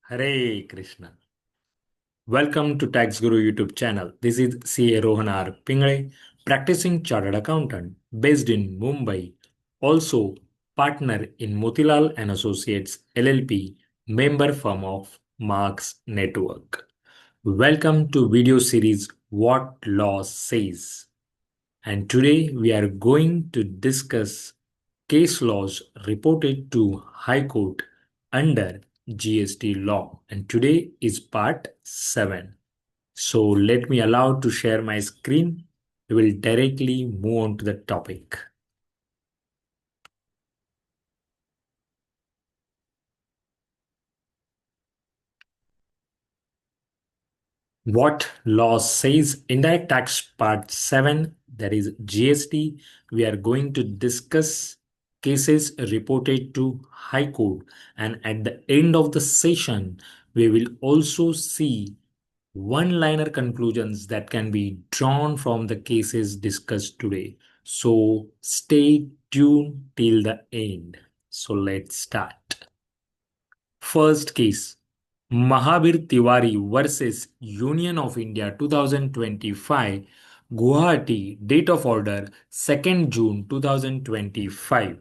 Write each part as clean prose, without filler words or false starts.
Hare Krishna. Welcome to Tax Guru YouTube channel. This is CA Rohan R. Pingle, practicing chartered accountant based in Mumbai. Also, partner in Motilal and Associates LLP, member firm of Marks Network. Welcome to video series What Law Says. And today we are going to discuss case laws reported to High Court under GST law. And today is part 7. So let me allow to share my screen. We will directly move on to the topic. What law says indirect tax part 7, that is GST. We are going to discuss cases reported to High Court, and at the end of the session we will also see one-liner conclusions that can be drawn from the cases discussed today. So stay tuned till the end. So let's start. First case, Mahabir Tiwari versus Union of India 2025, Guwahati, date of order 2nd June 2025.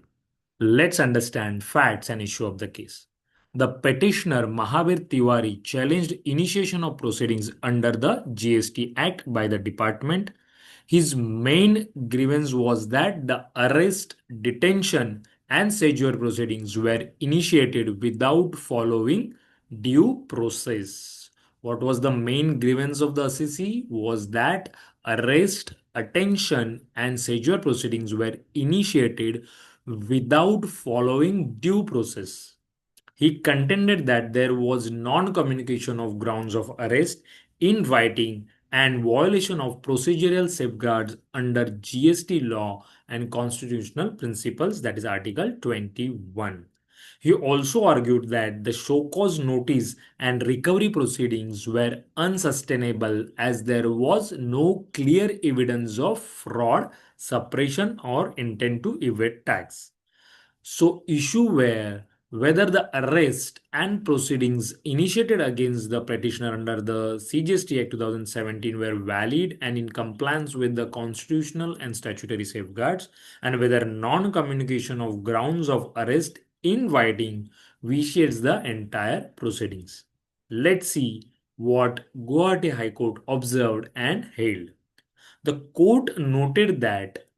Let's understand facts and issue of the case. The petitioner Mahabir Tiwari challenged initiation of proceedings under the GST Act by the department. His main grievance was that the arrest, detention, and seizure proceedings were initiated without following due process. What was the main grievance of the assessee was that arrest, attention, and seizure proceedings were initiated without following due process. He contended that there was non-communication of grounds of arrest in writing and violation of procedural safeguards under GST law and constitutional principles, that is Article 21. He also argued that the show cause notice and recovery proceedings were unsustainable as there was no clear evidence of fraud, suppression, or intent to evade tax. So, issue where whether the arrest and proceedings initiated against the petitioner under the CGST Act 2017 were valid and in compliance with the constitutional and statutory safeguards, and whether non-communication of grounds of arrest in writing vitiates the entire proceedings. Let's see what Guwahati High Court observed and held. The court noted that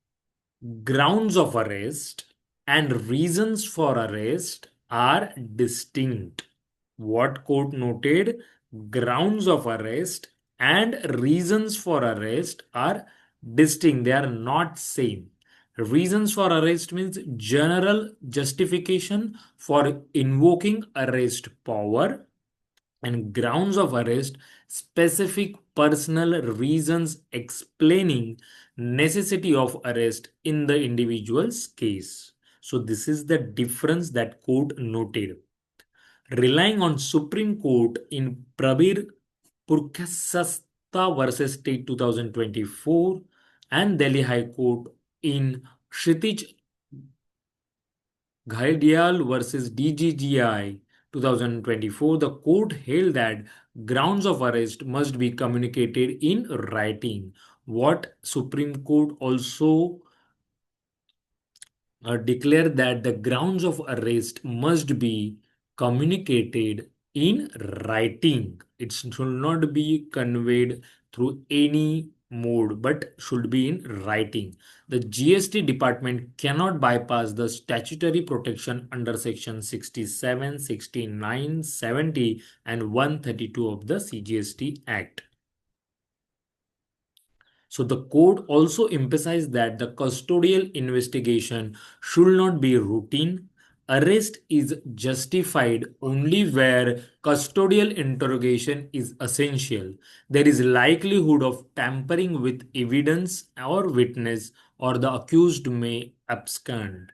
grounds of arrest and reasons for arrest are distinct. What court noted? Grounds of arrest and reasons for arrest are distinct. They are not same. Reasons for arrest means general justification for invoking arrest power, and grounds of arrest specific personal reasons explaining necessity of arrest in the individual's case. So this is the difference that court noted. Relying on Supreme Court in Prabir Purkasasta versus State 2024 and Delhi High Court in Kshitij Ghaidial versus DGGI 2024, the court held that grounds of arrest must be communicated in writing. What Supreme Court also declared that the grounds of arrest must be communicated in writing. It should not be conveyed through any mode but should be in writing. The GST department cannot bypass the statutory protection under section 67, 69, 70 and 132 of the CGST Act. So the court also emphasized that the custodial investigation should not be routine. Arrest is justified only where custodial interrogation is essential. There is likelihood of tampering with evidence or witness, or the accused may abscond.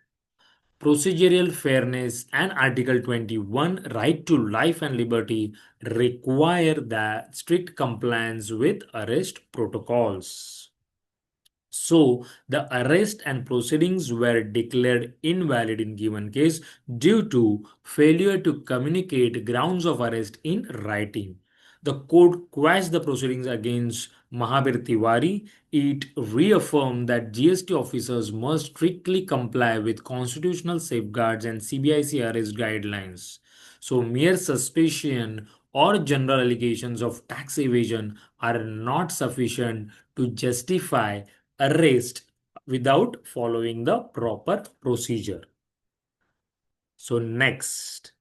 Procedural fairness and Article 21, right to life and liberty, require the strict compliance with arrest protocols. So the arrest and proceedings were declared invalid in given case due to failure to communicate grounds of arrest in writing. The court quashed the proceedings against Mahabir Tiwari. It reaffirmed that GST officers must strictly comply with constitutional safeguards and CBIC arrest guidelines. So mere suspicion or general allegations of tax evasion are not sufficient to justify arrest without following the proper procedure. So next,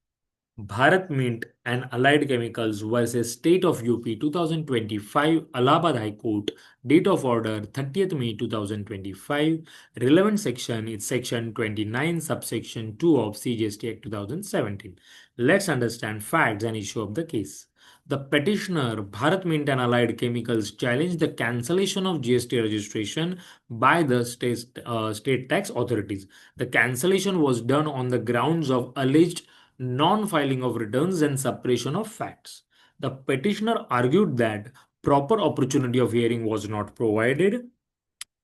Bharat Mint and Allied Chemicals versus State of UP 2025 Allahabad High Court. Date of order 30th May 2025. Relevant section is section 29 subsection 2 of CGST Act 2017. Let's understand facts and issue of the case. The petitioner Bharat Mint and Allied Chemicals challenged the cancellation of GST registration by the state tax authorities. The cancellation was done on the grounds of alleged non-filing of returns and suppression of facts. The petitioner argued that proper opportunity of hearing was not provided,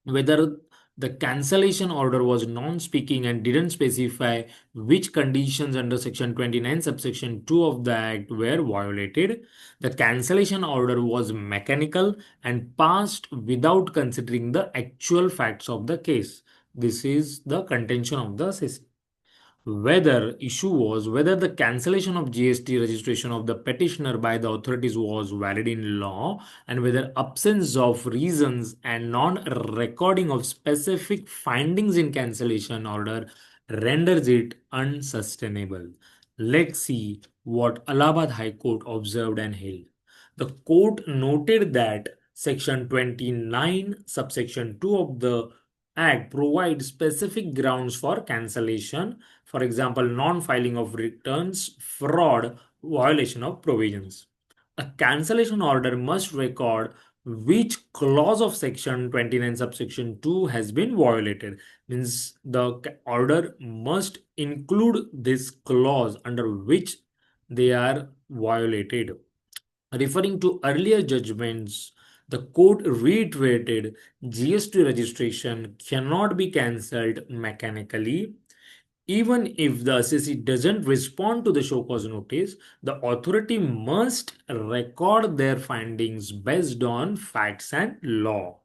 whether the cancellation order was non-speaking and didn't specify which conditions under section 29 subsection 2 of the act were violated. The cancellation order was mechanical and passed without considering the actual facts of the case. This is the contention of the whether issue was whether the cancellation of GST registration of the petitioner by the authorities was valid in law, and whether absence of reasons and non-recording of specific findings in cancellation order renders it unsustainable. Let's see what Allahabad High Court observed and held. The court noted that section 29 subsection 2 of the act provides specific grounds for cancellation, for example, non-filing of returns, fraud, violation of provisions. A cancellation order must record which clause of section 29 subsection 2 has been violated. Means the order must include this clause under which they are violated. Referring to earlier judgments, the court reiterated GST registration cannot be cancelled mechanically. Even if the assessee doesn't respond to the show cause notice, the authority must record their findings based on facts and law.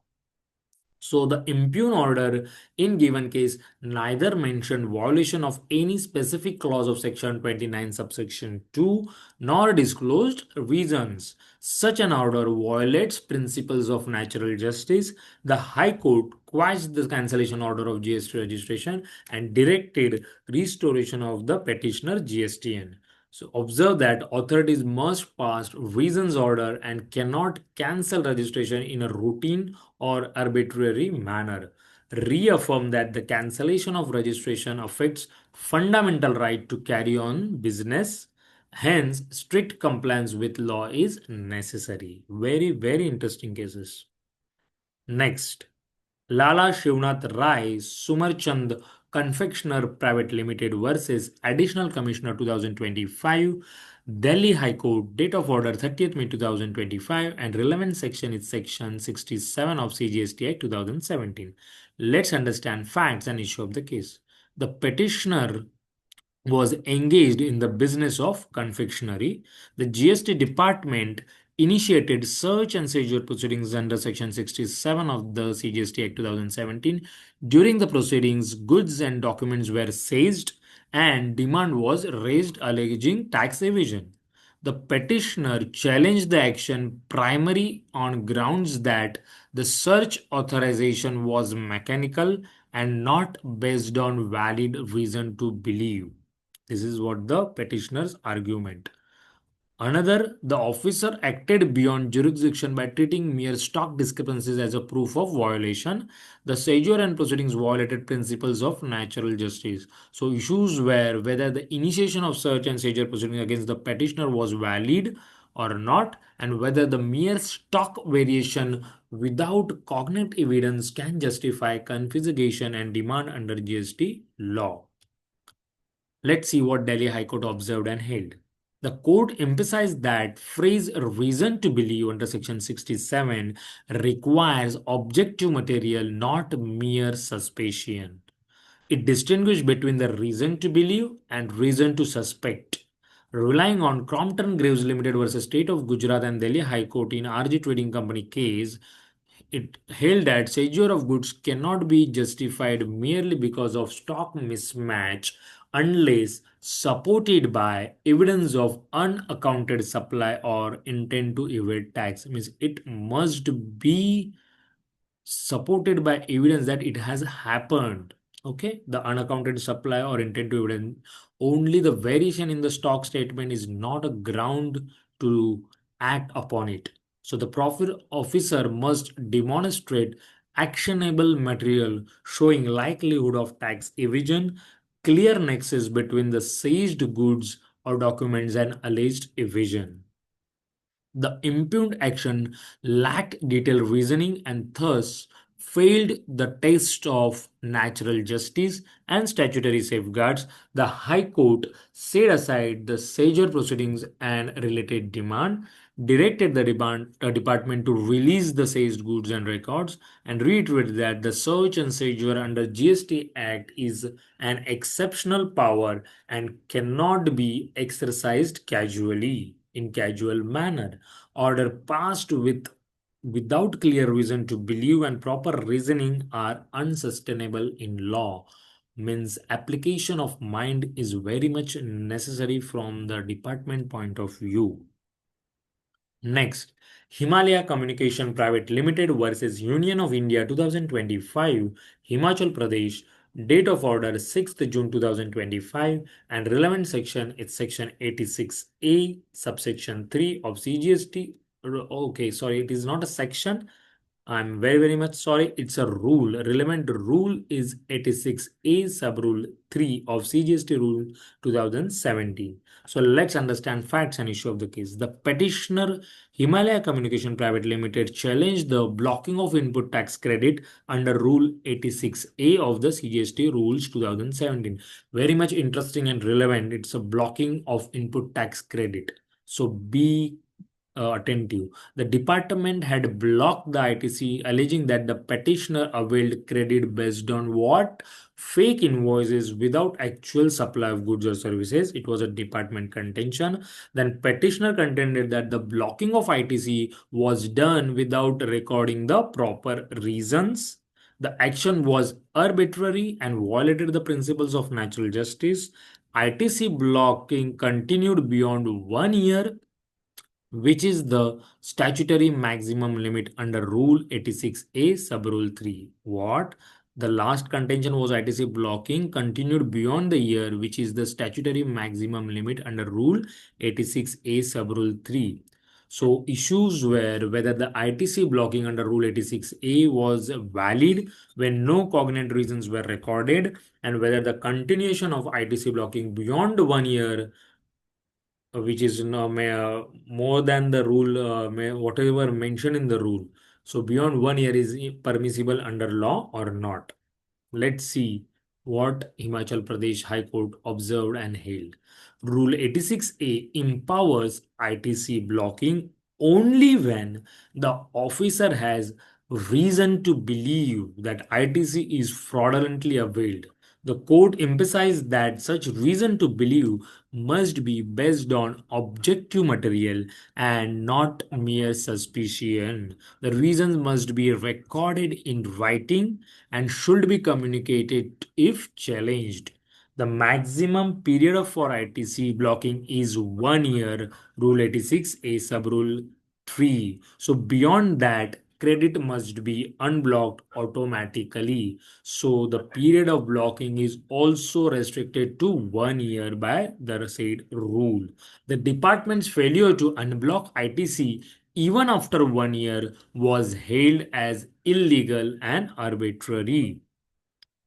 So the impugn order in given case neither mentioned violation of any specific clause of section 29 subsection 2 nor disclosed reasons. Such an order violates principles of natural justice. The High Court quashed the cancellation order of GST registration and directed restoration of the petitioner GSTN. So observe that authorities must pass reasons order and cannot cancel registration in a routine or arbitrary manner. Reaffirm that the cancellation of registration affects fundamental right to carry on business. Hence, strict compliance with law is necessary. Very, very interesting cases. Next, Lala Shivnath Rai Sumarchand Confectioner Private Limited versus Additional Commissioner 2025, Delhi High Court, date of order 30th May 2025, and relevant section is section 67 of CGST Act 2017. Let's understand facts and issue of the case. The petitioner was engaged in the business of confectionery. The GST department initiated search and seizure proceedings under Section 67 of the CGST Act 2017. During the proceedings, goods and documents were seized and demand was raised alleging tax evasion. The petitioner challenged the action primarily on grounds that the search authorization was mechanical and not based on valid reason to believe. This is what the petitioner's argument. Another, the officer acted beyond jurisdiction by treating mere stock discrepancies as a proof of violation. The seizure and proceedings violated principles of natural justice. So, issues were whether the initiation of search and seizure proceedings against the petitioner was valid or not, and whether the mere stock variation without cognate evidence can justify confiscation and demand under GST law. Let's see what Delhi High Court observed and held. The court emphasized that phrase reason to believe under section 67 requires objective material, not mere suspicion. It distinguished between the reason to believe and reason to suspect. Relying on Crompton Graves Limited versus State of Gujarat and Delhi High Court in RG Trading Company case, it held that seizure of goods cannot be justified merely because of stock mismatch unless supported by evidence of unaccounted supply or intent to evade tax. Means it must be supported by evidence that it has happened. Okay, the unaccounted supply or intent to evidence, only the variation in the stock statement is not a ground to act upon it. So the profit officer must demonstrate actionable material showing likelihood of tax evasion, clear nexus between the seized goods or documents and alleged evasion. The impugned action lacked detailed reasoning and thus failed the test of natural justice and statutory safeguards. The High Court set aside the seizure proceedings and related demand, directed the department to release the seized goods and records, and reiterated that the search and seizure under GST Act is an exceptional power and cannot be exercised casually in casual manner. Order passed without clear reason to believe and proper reasoning are unsustainable in law. Means application of mind is very much necessary from the department point of view. Next, Himalaya Communication Private Limited versus Union of India 2025, Himachal Pradesh, date of order 6th June 2025, and relevant section is section 86A, subsection 3 of CGST. Okay, sorry, it is not a section. I'm very, very much sorry. It's a rule. Relevant rule is 86A sub rule 3 of CGST rule 2017. So let's understand facts and issue of the case. The petitioner Himalaya Communication Private Limited challenged the blocking of input tax credit under rule 86A of the CGST rules 2017. Very much interesting and relevant. It's a blocking of input tax credit. So be attentive. The department had blocked the ITC, alleging that the petitioner availed credit based on what? Fake invoices without actual supply of goods or services. It was a department contention. Then petitioner contended that the blocking of ITC was done without recording the proper reasons. The action was arbitrary and violated the principles of natural justice. ITC blocking continued beyond 1 year, which is the statutory maximum limit under Rule 86A sub Rule 3. What? The last contention was ITC blocking continued beyond the year, which is the statutory maximum limit under Rule 86A sub Rule 3. So issues were whether the ITC blocking under Rule 86A was valid when no cognate reasons were recorded, and whether the continuation of ITC blocking beyond 1 year, which is more than the rule, whatever mentioned in the rule. So beyond 1 year is permissible under law or not. Let's see what Himachal Pradesh High Court observed and held. Rule 86A empowers ITC blocking only when the officer has reason to believe that ITC is fraudulently availed. The court emphasized that such reason to believe must be based on objective material and not mere suspicion. The reasons must be recorded in writing and should be communicated if challenged. The maximum period for ITC blocking is 1 year, Rule 86A sub Rule 3. So beyond that, credit must be unblocked automatically. So the period of blocking is also restricted to 1 year by the said rule. The department's failure to unblock ITC even after 1 year was hailed as illegal and arbitrary.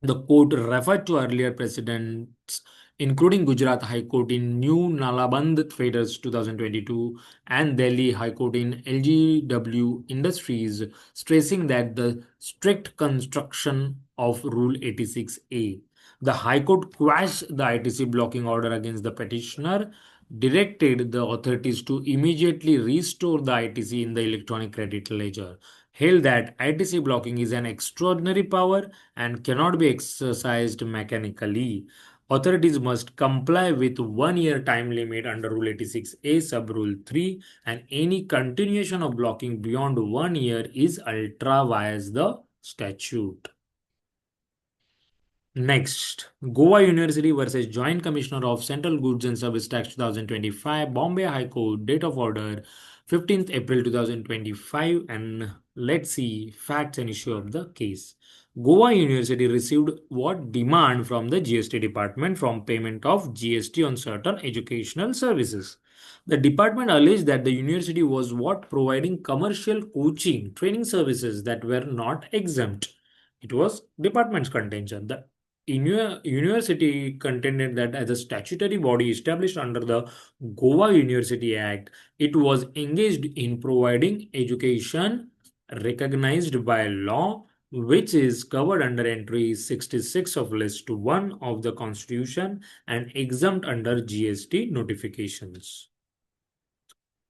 The court referred to earlier precedents, including Gujarat High Court in New Nalaband Traders 2022 and Delhi High Court in LGW Industries, stressing that the strict construction of Rule 86A. The High Court quashed the ITC blocking order against the petitioner, directed the authorities to immediately restore the ITC in the electronic credit ledger, held that ITC blocking is an extraordinary power and cannot be exercised mechanically. Authorities must comply with 1 year time limit under Rule 86A sub Rule 3, and any continuation of blocking beyond 1 year is ultra vires the statute. Next, Goa University versus Joint Commissioner of Central Goods and Service Tax 2025, Bombay High Court, date of order 15th April 2025. And let's see facts and issue of the case. Goa University received what demand from the GST department from payment of GST on certain educational services. The department alleged that the university was what providing commercial coaching training services that were not exempt. It was department's contention. The university contended that as a statutory body established under the Goa University Act, it was engaged in providing education recognized by law, which is covered under entry 66 of list 1 of the Constitution and exempt under GST notifications.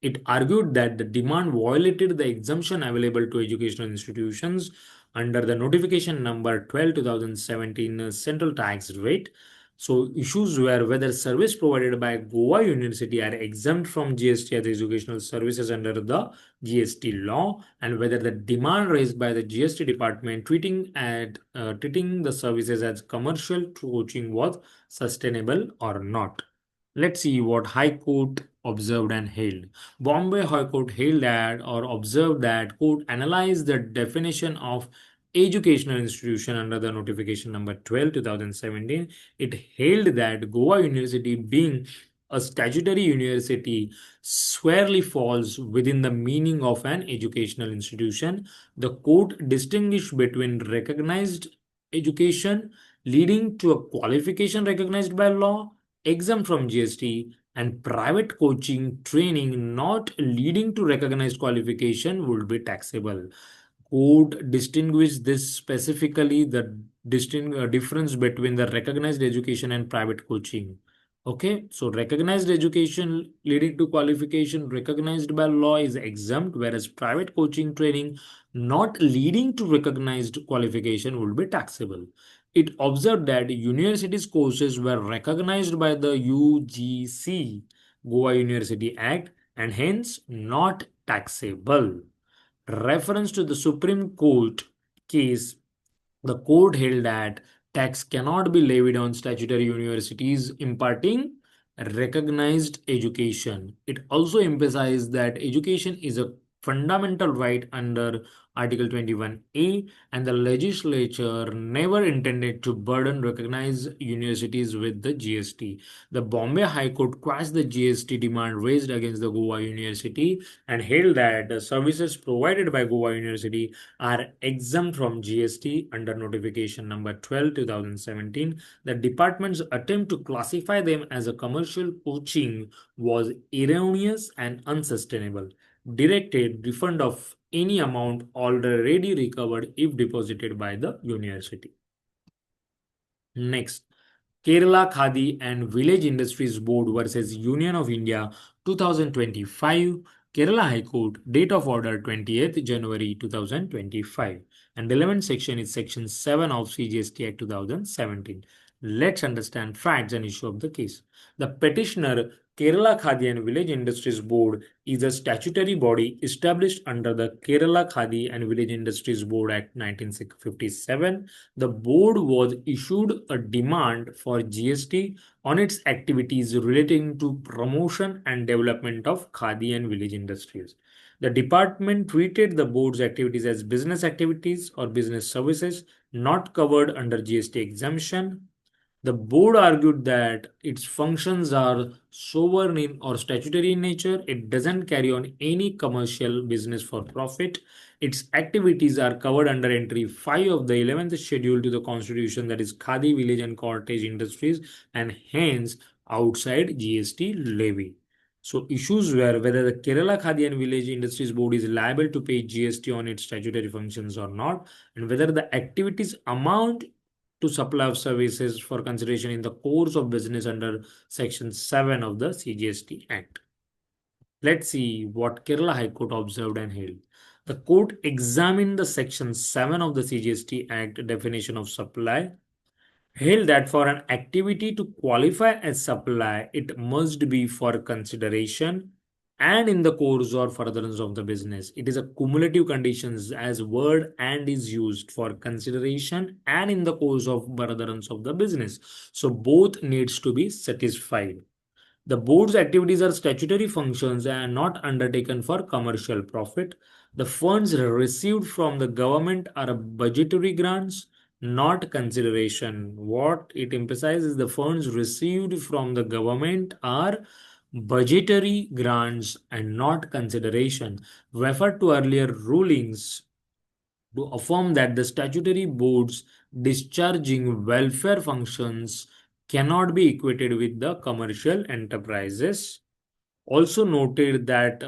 It argued that the demand violated the exemption available to educational institutions under the notification number 12 2017 central tax rate. So issues were whether service provided by Goa University are exempt from GST as educational services under the GST law, and whether the demand raised by the GST department treating the services as commercial coaching was sustainable or not. Let's see what High Court observed and held. Bombay High Court held that or observed that court analyzed the definition of educational institution under the notification number 12 2017. It held that Goa University, being a statutory university, squarely falls within the meaning of an educational institution. The court distinguished between recognized education leading to a qualification recognized by law exempt from GST, and private coaching training not leading to recognized qualification would be taxable. Court distinguished this specifically the difference between the recognized education and private coaching. Okay, so recognized education leading to qualification recognized by law is exempt, whereas private coaching training not leading to recognized qualification would be taxable. It observed that universities' courses were recognized by the UGC, Goa University Act, and hence not taxable. Reference to the Supreme Court case, the court held that tax cannot be levied on statutory universities imparting recognized education. It also emphasized that education is a fundamental right under Article 21A, and the legislature never intended to burden recognized universities with the GST. The Bombay High Court quashed the GST demand raised against the Goa University and held that the services provided by Goa University are exempt from GST under notification number 12 2017. The department's attempt to classify them as a commercial coaching was erroneous and unsustainable. Directed refund of any amount already recovered if deposited by the university. Next, Kerala Khadi and Village Industries Board versus Union of India 2025. Kerala High Court, date of order 20th January 2025. And the 11th section is section 7 of CGST Act 2017. Let's understand facts and issue of the case. The petitioner Kerala Khadi and Village Industries Board is a statutory body established under the Kerala Khadi and Village Industries Board Act 1957. The board was issued a demand for GST on its activities relating to promotion and development of Khadi and village industries. The department treated the board's activities as business activities or business services not covered under GST exemption. The board argued that its functions are sovereign or statutory in nature. It doesn't carry on any commercial business for profit. Its activities are covered under entry 5 of the 11th schedule to the Constitution, that is Khadi, Village and Cottage Industries, and hence outside GST levy. So issues were whether the Kerala Khadi and Village Industries Board is liable to pay GST on its statutory functions or not, and whether the activities amount to supply of services for consideration in the course of business under Section 7 of the CGST Act. Let's see what Kerala High Court observed and held. The court examined the Section 7 of the CGST Act definition of supply, held that for an activity to qualify as supply, it must be for consideration and in the course or furtherance of the business. It is a cumulative conditions as word and is used for consideration and in the course of furtherance of the business. So both needs to be satisfied. The board's activities are statutory functions and not undertaken for commercial profit. The funds received from the government are budgetary grants, not consideration. What it emphasizes, the funds received from the government are budgetary grants and not consideration. Refer to earlier rulings to affirm that the statutory boards discharging welfare functions cannot be equated with the commercial enterprises. Also noted that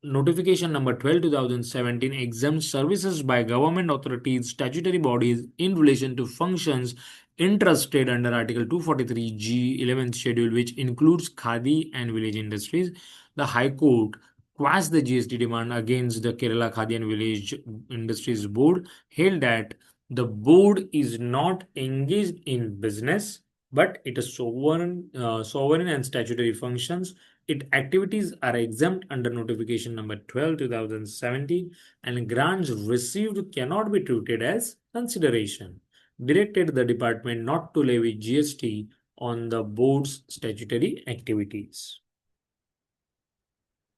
notification number 12 2017 exempts services by government authorities statutory bodies in relation to functions entrusted under article 243G 11th schedule, which includes Khadi and village industries. The High Court quashed the GST demand against the Kerala Khadi and Village Industries Board, held that the board is not engaged in business, but it is sovereign and statutory functions. Its activities are exempt under notification number 12 2017, and grants received cannot be treated as consideration. Directed the department not to levy GST on the board's statutory activities.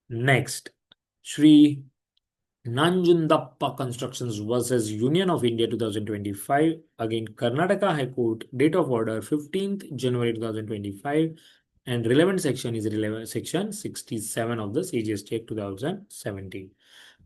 Next, Shri Nanjundappa Constructions versus Union of India 2025. Again, Karnataka High Court, date of order 15th January 2025, and relevant section is section 67 of the CGST Act 2017.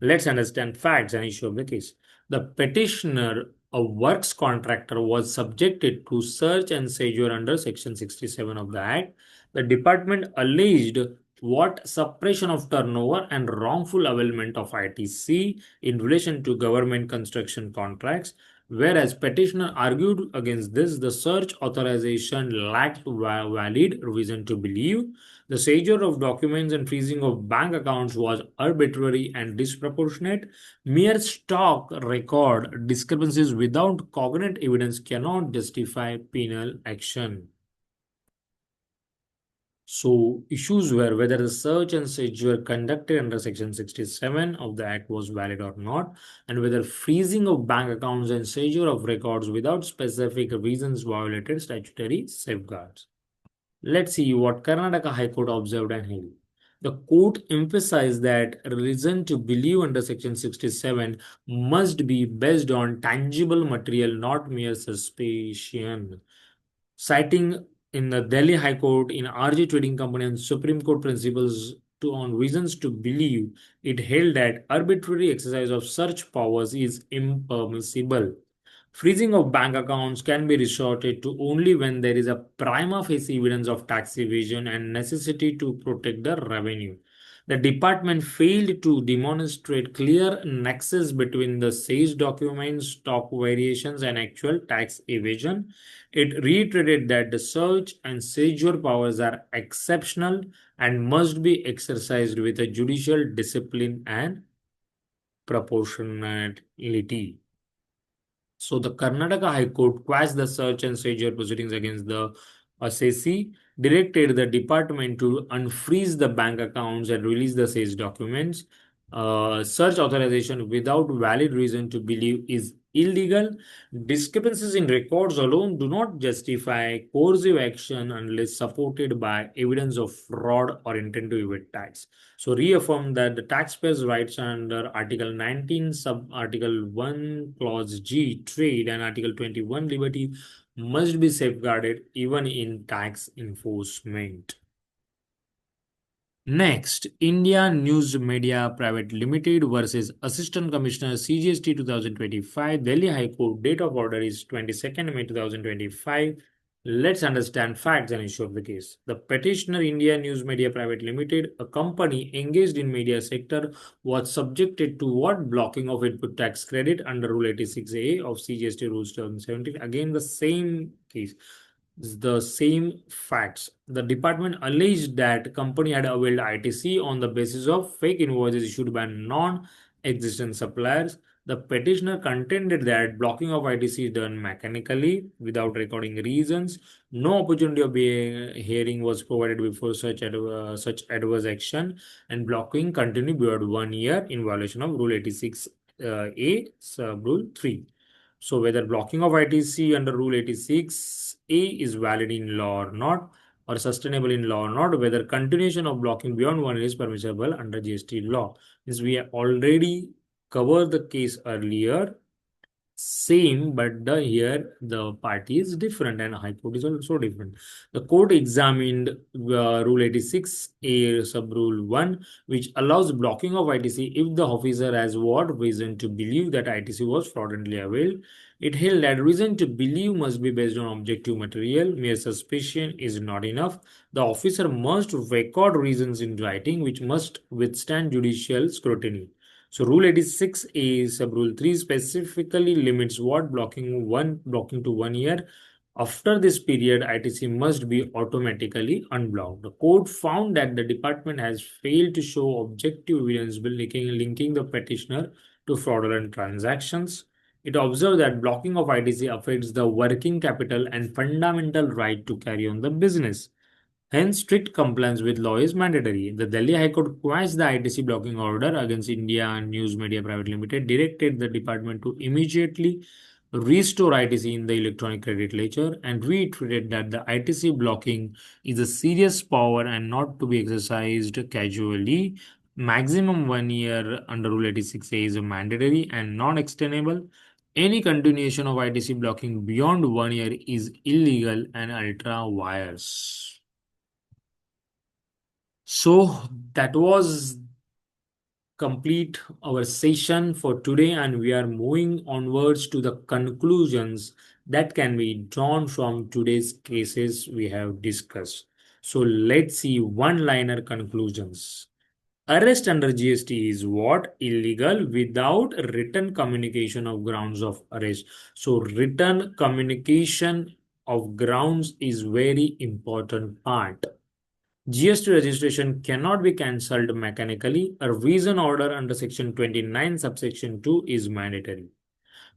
Let's understand facts and issue of the case. The petitioner, a works contractor, was subjected to search and seizure under section 67 of the Act. The department alleged what suppression of turnover and wrongful availment of ITC in relation to government construction contracts. Whereas petitioner argued against this, the search authorization lacked valid reason to believe. The seizure of documents and freezing of bank accounts was arbitrary and disproportionate. Mere stock record discrepancies without cognate evidence cannot justify penal action. So, issues were whether the search and seizure conducted under Section 67 of the Act was valid or not, and whether freezing of bank accounts and seizure of records without specific reasons violated statutory safeguards. Let's see what Karnataka High Court observed and held. The court emphasized that reason to believe under Section 67 must be based on tangible material, not mere suspicion. Citing in the Delhi High Court, in RG Trading Company and Supreme Court principles on reasons to believe, it held that arbitrary exercise of such powers is impermissible. Freezing of bank accounts can be resorted to only when there is a prima facie evidence of tax evasion and necessity to protect the revenue. The department failed to demonstrate clear nexus between the seized documents, stock variations, and actual tax evasion. It reiterated that the search and seizure powers are exceptional and must be exercised with a judicial discipline and proportionality. So the Karnataka High Court quashed the search and seizure proceedings against the assessee, directed the department to unfreeze the bank accounts and release the seized documents. Search authorization without valid reason to believe is illegal. Discrepancies in records alone do not justify coercive action unless supported by evidence of fraud or intent to evade tax. So reaffirm that the taxpayers' rights under Article 19, Sub-Article 1, Clause G, trade, and Article 21, liberty, must be safeguarded even in tax enforcement. Next, India News Media Private Limited versus Assistant Commissioner CGST 2025. Delhi High Court, date of order is 22nd May 2025. Let's understand facts and issue of the case. The petitioner India News Media Private Limited, a company engaged in media sector, was subjected to what blocking of input tax credit under Rule 86A of CGST Rules 2017. Again, the same case, the same facts. The department alleged that company had availed ITC on the basis of fake invoices issued by non-existent suppliers. The petitioner contended that blocking of ITC is done mechanically without recording reasons. No opportunity of hearing was provided before such adverse action, and blocking continued beyond 1 year in violation of Rule 86 A sub Rule 3. So whether blocking of ITC under Rule 86A is valid in law or not, or sustainable in law or not, whether continuation of blocking beyond 1 year is permissible under GST law. Means we have already covered the case earlier, same, but the here the party is different and high court is also different. The court examined Rule 86A sub Rule 1, which allows blocking of ITC if the officer has what reason to believe that ITC was fraudulently availed. It held that reason to believe must be based on objective material. Mere suspicion is not enough. The officer must record reasons in writing, which must withstand judicial scrutiny. So Rule 86A sub Rule 3 specifically limits what blocking to 1 year. After this period, ITC must be automatically unblocked. The court found that the department has failed to show objective evidence linking the petitioner to fraudulent transactions. It observed that blocking of ITC affects the working capital and fundamental right to carry on the business. Hence, strict compliance with law is mandatory. The Delhi High Court quashed the ITC blocking order against India News Media Private Limited, directed the department to immediately restore ITC in the electronic credit ledger, and reiterated that the ITC blocking is a serious power and not to be exercised casually. Maximum 1 year under Rule 86A is mandatory and non-extendable. Any continuation of ITC blocking beyond 1 year is illegal and ultra wires. So that was complete our session for today, and we are moving onwards to the conclusions that can be drawn from today's cases we have discussed. So let's see one-liner conclusions. Arrest under GST is what? Illegal without written communication of grounds of arrest. So written communication of grounds is very important part. GST registration cannot be cancelled mechanically. A reason order under Section 29, subsection 2 is mandatory.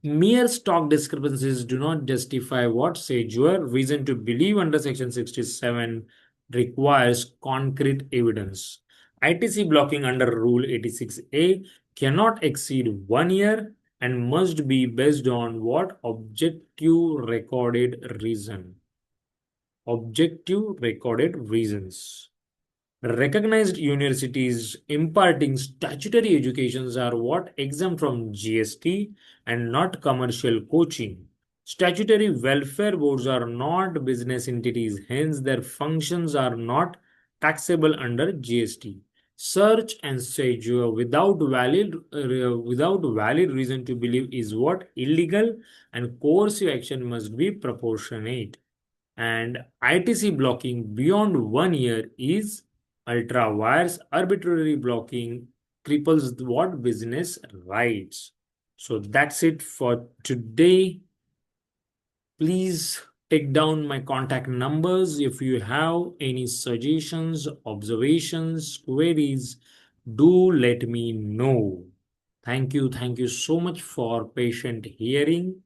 Mere stock discrepancies do not justify what seizure. Reason to believe under Section 67 requires concrete evidence. ITC blocking under Rule 86A cannot exceed 1 year and must be based on what? Objective recorded reason. Objective recorded reasons. Recognized universities imparting statutory educations are what? Exempt from GST and not commercial coaching. Statutory welfare boards are not business entities, hence their functions are not taxable under GST. Search and seizure without valid reason to believe is what? Illegal, and coercive action must be proportionate. And ITC blocking beyond 1 year is ultra wires. Arbitrary blocking cripples what? Business rights. So that's it for today. Please take down my contact numbers. If you have any suggestions, observations, queries, do let me know. Thank you. Thank you so much for patient hearing.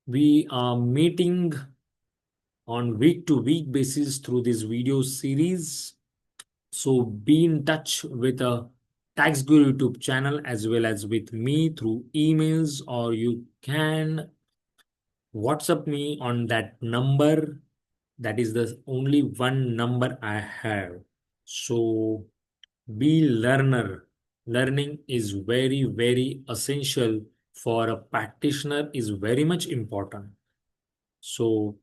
We are meeting on week to week basis through this video series. So be in touch with a Tax Guru YouTube channel as well as with me through emails, or you can WhatsApp me on that number. That is the only one number I have. So be learner. Learning is very, very essential for a practitioner, is very much important. So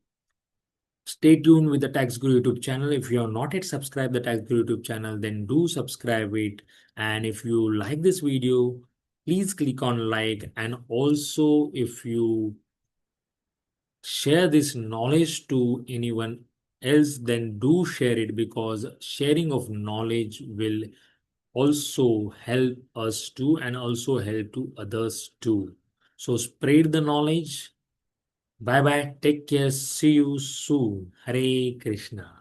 stay tuned with the Tax Guru YouTube channel. If you are not yet subscribed the Tax Guru YouTube channel, then do subscribe it. And if you like this video, please click on like. And also, if you share this knowledge to anyone else, then do share it, because sharing of knowledge will also help us too and also help to others too. So spread the knowledge. Bye bye. Take care. See you soon. Hare Krishna.